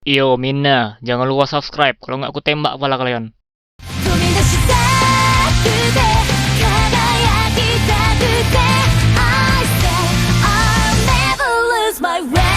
Yo Mina, jangan lupa subscribe, kalau nggak aku tembak kepala kalian. 飛び出したくて輝きたくて I say I'll never lose my way.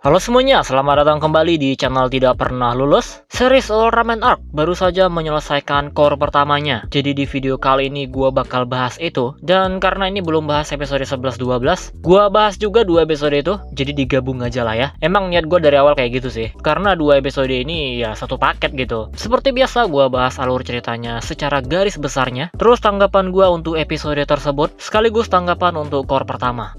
Halo semuanya, selamat datang kembali di channel Tidak Pernah Lulus. Series Ultraman Arc baru saja menyelesaikan core pertamanya. Jadi di video kali ini gua bakal bahas itu. Dan karena ini belum bahas episode 11-12, gua bahas juga 2 episode itu. Jadi digabung aja lah ya. Emang niat gua dari awal kayak gitu sih. Karena 2 episode ini ya satu paket gitu. Seperti biasa gua bahas alur ceritanya secara garis besarnya. Terus tanggapan gua untuk episode tersebut, sekaligus tanggapan untuk core pertama.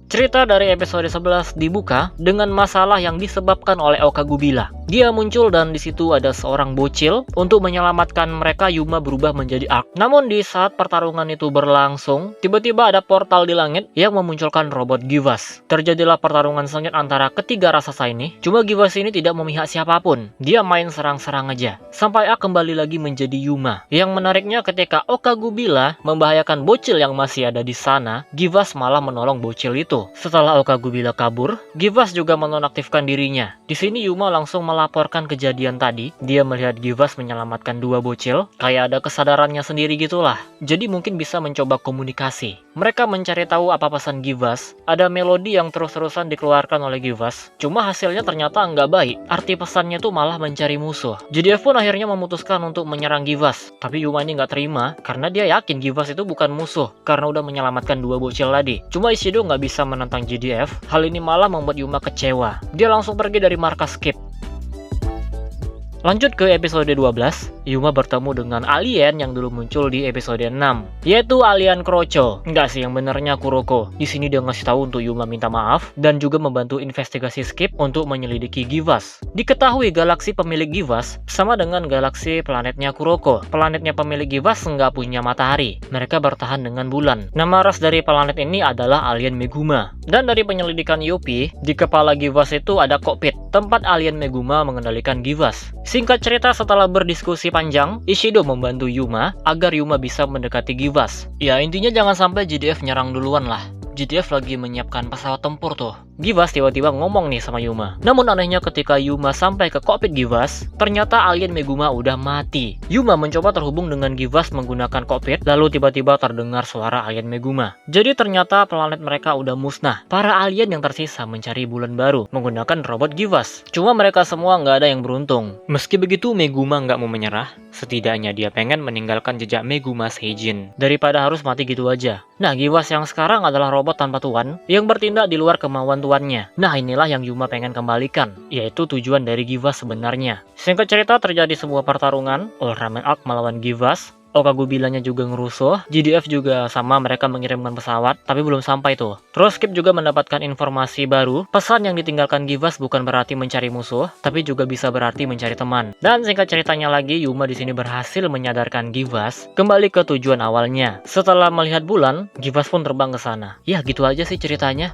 Cerita dari episode 11 dibuka dengan masalah yang disebabkan oleh Okagubila. Dia muncul dan di situ ada seorang bocil. Untuk menyelamatkan mereka, Yuma berubah menjadi Arc. Namun di saat pertarungan itu berlangsung, tiba-tiba ada portal di langit yang memunculkan robot Givas. Terjadilah pertarungan sengit antara ketiga raksasa ini. Cuma Givas ini tidak memihak siapapun. Dia main serang-serang aja. Sampai Arc kembali lagi menjadi Yuma. Yang menariknya ketika Okagubila membahayakan bocil yang masih ada di sana, Givas malah menolong bocil itu. Setelah Okagubila kabur, Givas juga menonaktifkan dirinya. Di sini Yuma langsung melaporkan kejadian tadi. Dia melihat Givas menyelamatkan 2 bocil, kayak ada kesadarannya sendiri gitulah. Jadi mungkin bisa mencoba komunikasi. Mereka mencari tahu apa pesan Givas. Ada melodi yang terus-terusan dikeluarkan oleh Givas. Cuma hasilnya ternyata nggak baik. Arti pesannya tuh malah mencari musuh. JDF pun akhirnya memutuskan untuk menyerang Givas. Tapi Yuma ini nggak terima karena dia yakin Givas itu bukan musuh karena udah menyelamatkan 2 bocil tadi. Cuma Ishido nggak bisa menentang JDF. Hal ini malah membuat Yuma kecewa. Dia langsung pergi dari markas Skip. Lanjut ke episode 12, Yuma bertemu dengan alien yang dulu muncul di episode 6, yaitu alien Kroco. Enggak sih, yang benernya Kuroko. Di sini dia ngasih tahu untuk Yuma minta maaf dan juga membantu investigasi Skip untuk menyelidiki Givas. Diketahui galaksi pemilik Givas sama dengan galaksi planetnya Kuroko. Planetnya pemilik Givas nggak punya matahari. Mereka bertahan dengan bulan. Nama ras dari planet ini adalah alien Meguma. Dan dari penyelidikan Yopi, di kepala Givas itu ada kokpit, tempat alien Meguma mengendalikan Givas. Singkat cerita, setelah berdiskusi panjang, Ishido membantu Yuma agar Yuma bisa mendekati Givas. Ya intinya jangan sampai JDF nyerang duluan lah. JDF lagi menyiapkan pesawat tempur tuh. Givas tiba-tiba ngomong nih sama Yuma. Namun anehnya ketika Yuma sampai ke kokpit Givas, ternyata alien Meguma udah mati. Yuma mencoba terhubung dengan Givas menggunakan kokpit, lalu tiba-tiba terdengar suara alien Meguma. Jadi ternyata planet mereka udah musnah. Para alien yang tersisa mencari bulan baru menggunakan robot Givas. Cuma mereka semua nggak ada yang beruntung. Meski begitu, Meguma nggak mau menyerah. Setidaknya dia pengen meninggalkan jejak Meguma Seijin daripada harus mati gitu aja. Nah, Givas yang sekarang adalah robot tanpa tuan yang bertindak di luar kemauan tuannya. Nah, inilah yang Yuma pengen kembalikan, yaitu tujuan dari Givas sebenarnya. Singkat cerita, terjadi sebuah pertarungan Ultraman Arc melawan Givas. Okagubilanya juga ngerusuh, JDF juga sama, mereka mengirimkan pesawat, tapi belum sampai tuh. Terus Skip juga mendapatkan informasi baru, pesan yang ditinggalkan Givas bukan berarti mencari musuh, tapi juga bisa berarti mencari teman. Dan singkat ceritanya lagi, Yuma di sini berhasil menyadarkan Givas kembali ke tujuan awalnya. Setelah melihat bulan, Givas pun terbang ke sana. Ya gitu aja sih ceritanya.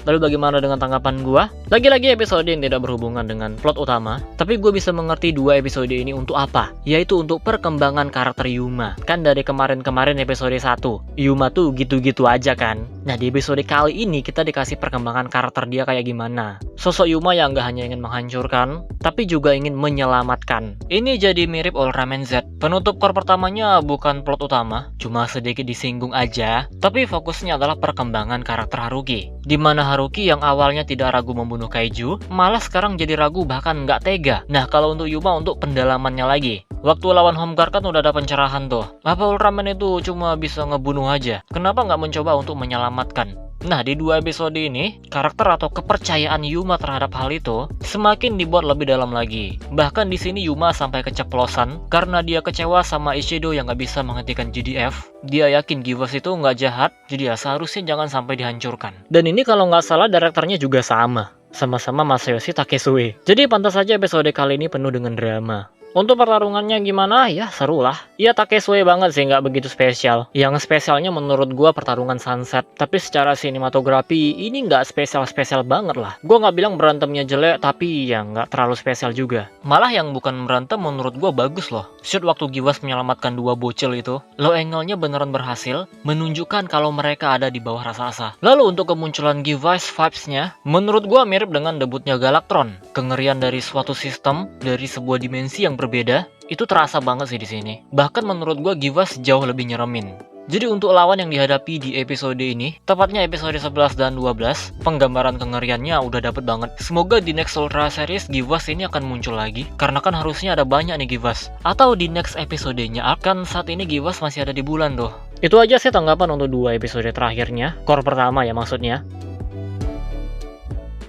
Lalu bagaimana dengan tanggapan gua? Lagi-lagi episode yang tidak berhubungan dengan plot utama, tapi gue bisa mengerti 2 episode ini untuk apa, yaitu untuk perkembangan karakter Yuma. Kan dari kemarin-kemarin episode 1, Yuma tuh gitu-gitu aja kan. Nah di episode kali ini kita dikasih perkembangan karakter dia kayak gimana. Sosok Yuma yang gak hanya ingin menghancurkan, tapi juga ingin menyelamatkan. Ini jadi mirip Ultraman Z. Penutup core pertamanya bukan plot utama, cuma sedikit disinggung aja, tapi fokusnya adalah perkembangan karakter Haruki. Dimana Haruki yang awalnya tidak ragu membunuh kaiju, malah sekarang jadi ragu bahkan nggak tega. Nah kalau untuk Yuma, untuk pendalamannya lagi. Waktu lawan Homeguard kan udah ada pencerahan tuh. Apa Ultraman itu cuma bisa ngebunuh aja? Kenapa nggak mencoba untuk menyelamatkan? Nah di 2 episode ini, karakter atau kepercayaan Yuma terhadap hal itu semakin dibuat lebih dalam lagi. Bahkan di sini Yuma sampai keceplosan karena dia kecewa sama Ishido yang nggak bisa menghentikan JDF. Dia yakin Givas itu nggak jahat, jadi ya seharusnya jangan sampai dihancurkan. Dan ini kalau nggak salah direkturnya juga sama-sama Masayoshi Takesue. Jadi pantas saja episode kali ini penuh dengan drama. Untuk pertarungannya gimana? Ya seru lah. Ya tak sesuai banget sih, nggak begitu spesial. Yang spesialnya menurut gua pertarungan sunset. Tapi secara sinematografi ini nggak spesial-spesial banget lah. Gua nggak bilang berantemnya jelek, tapi ya nggak terlalu spesial juga. Malah yang bukan berantem menurut gua bagus loh. Shoot waktu Giwas menyelamatkan dua bocil itu, low angle-nya beneran berhasil, menunjukkan kalau mereka ada di bawah raksasa. Lalu untuk kemunculan Giwas vibes-nya, menurut gua mirip dengan debutnya Galactron. Kengerian dari suatu sistem, dari sebuah dimensi yang berbeda, itu terasa banget sih di sini. Bahkan menurut gua Giwas jauh lebih nyeremin. Jadi untuk lawan yang dihadapi di episode ini, tepatnya episode 11 dan 12, penggambaran kengeriannya udah dapet banget. Semoga di next Ultra Series Giwas ini akan muncul lagi, karena kan harusnya ada banyak nih Giwas. Atau di next episodenya, kan saat ini Giwas masih ada di bulan tuh. Itu aja sih tanggapan untuk 2 episode terakhirnya, core pertama ya maksudnya.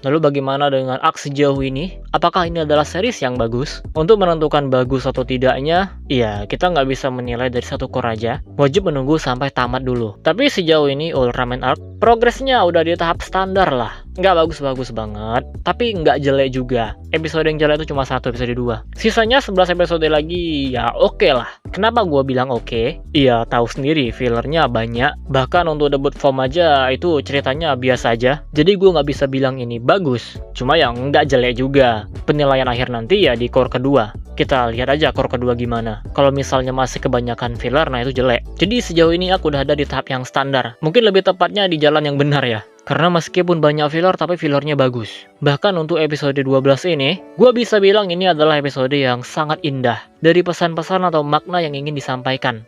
Lalu bagaimana dengan arc sejauh ini? Apakah ini adalah series yang bagus? Untuk menentukan bagus atau tidaknya, ya kita nggak bisa menilai dari satu core aja. Wajib menunggu sampai tamat dulu. Tapi sejauh ini Ultraman Arc, progresnya udah di tahap standar lah. Nggak bagus-bagus banget, tapi nggak jelek juga. Episode yang jelek itu cuma 1, episode 2. Sisanya 11 episode lagi, ya oke lah. Kenapa gue bilang oke? Iya, tahu sendiri, fillernya banyak. Bahkan untuk debut form aja, itu ceritanya biasa aja. Jadi gue nggak bisa bilang ini bagus. Cuma yang nggak jelek juga. Penilaian akhir nanti ya di core kedua. Kita lihat aja core kedua gimana. Kalau misalnya masih kebanyakan filler, nah itu jelek. Jadi sejauh ini aku udah ada di tahap yang standar. Mungkin lebih tepatnya di jalan yang benar ya. Karena meskipun banyak filler, tapi fillernya bagus. Bahkan untuk episode 12 ini, gue bisa bilang ini adalah episode yang sangat indah. Dari pesan-pesan atau makna yang ingin disampaikan.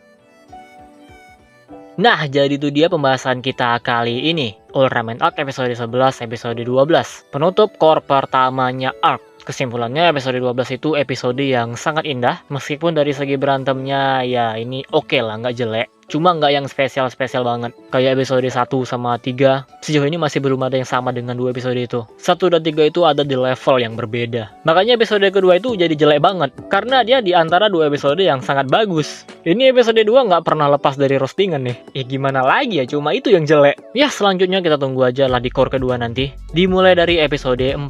Nah, jadi itu dia pembahasan kita kali ini. Ultraman Arc episode 11, episode 12. Penutup core pertamanya Arc. Kesimpulannya episode 12 itu episode yang sangat indah. Meskipun dari segi berantemnya ya ini oke lah, nggak jelek. Cuma nggak yang spesial-spesial banget. Kayak episode 1 sama 3, sejauh ini masih belum ada yang sama dengan 2 episode itu. 1 dan 3 itu ada di level yang berbeda. Makanya episode kedua itu jadi jelek banget. Karena dia di antara 2 episode yang sangat bagus. Ini episode 2 nggak pernah lepas dari roastingan nih. Ya gimana lagi ya, cuma itu yang jelek. Ya selanjutnya kita tunggu aja lah di core kedua nanti. Dimulai dari episode 14.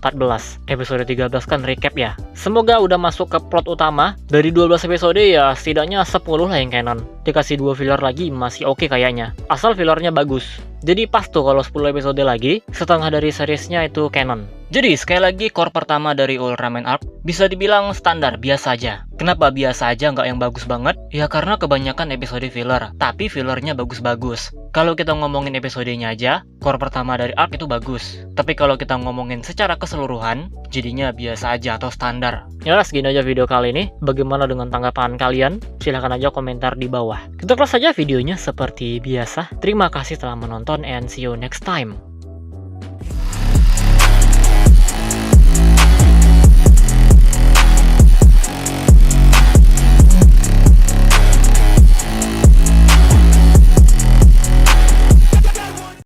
Episode 13 kan recap ya. Semoga udah masuk ke plot utama. Dari 12 episode ya setidaknya 10 lah yang canon. Dikasih 2 filler lagi masih oke kayaknya. Asal fillernya bagus. Jadi pas tuh kalau 10 episode lagi, setengah dari seriesnya itu canon. Jadi sekali lagi core pertama dari Ultraman Arc bisa dibilang standar, biasa aja. Kenapa biasa aja, nggak yang bagus banget? Ya karena kebanyakan episode filler, tapi fillernya bagus-bagus. Kalau kita ngomongin episodenya aja, core pertama dari Arc itu bagus. Tapi kalau kita ngomongin secara keseluruhan, jadinya biasa aja atau standar. Ya segini aja video kali ini. Bagaimana dengan tanggapan kalian? Silahkan aja komentar di bawah. Kita close saja videonya seperti biasa. Terima kasih telah menonton and see you next time.